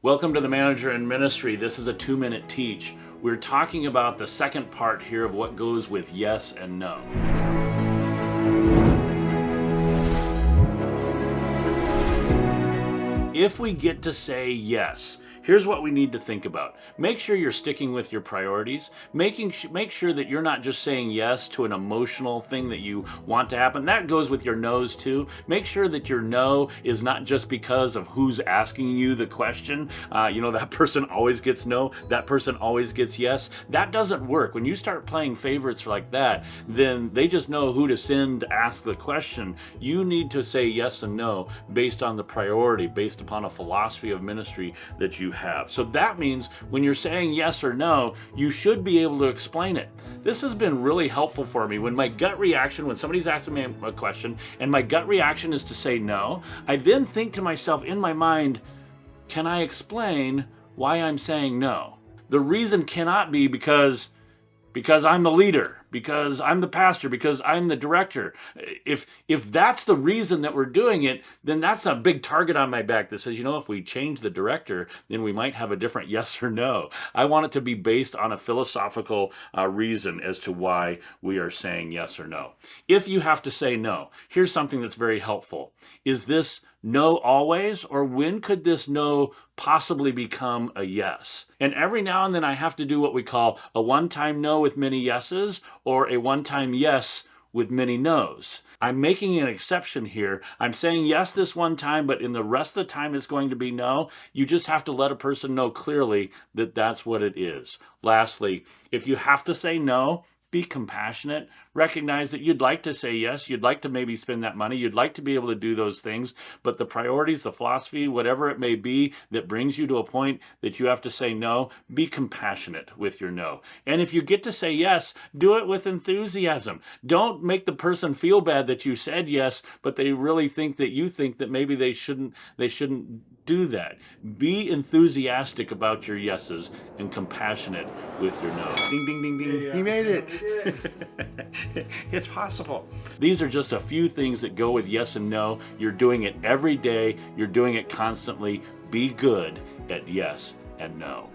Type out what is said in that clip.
Welcome to the Manager in Ministry. This is a 2-minute teach. We're talking about the second part here of what goes with yes and no. If we get to say yes, here's what we need to think about. Make sure you're sticking with your priorities. Make sure that you're not just saying yes to an emotional thing that you want to happen. That goes with your no's too. Make sure that your no is not just because of who's asking you the question. That person always gets no, that person always gets yes. That doesn't work. When you start playing favorites like that, then they just know who to send to ask the question. You need to say yes and no based on the priority, based upon a philosophy of ministry that you have. So that means when you're saying yes or no, you should be able to explain it. This has been really helpful for me. When my gut reaction, when somebody's asking me a question and my gut reaction is to say no, I then think to myself in my mind, can I explain why I'm saying no? The reason cannot be because I'm the leader, because I'm the pastor, because I'm the director. If that's the reason that we're doing it, then that's a big target on my back that says, if we change the director, then we might have a different yes or no. I want it to be based on a philosophical reason as to why we are saying yes or no. If you have to say no, here's something that's very helpful. Is this no always, or when could this no possibly become a yes? And every now and then I have to do what we call a one-time no with many yeses, or a one-time yes with many no's. I'm making an exception here. I'm saying yes this one time, but in the rest of the time it's going to be no. You just have to let a person know clearly that that's what it is. Lastly, if you have to say no, be compassionate. Recognize that you'd like to say yes. You'd like to maybe spend that money. You'd like to be able to do those things. But the priorities, the philosophy, whatever it may be that brings you to a point that you have to say no, be compassionate with your no. And if you get to say yes, do it with enthusiasm. Don't make the person feel bad that you said yes, but they really think that you think that maybe they shouldn't do that. Be enthusiastic about your yeses and compassionate with your no's. Ding, ding, ding, ding. He made it. It's possible. These are just a few things that go with yes and no. You're doing it every day. You're doing it constantly. Be good at yes and no.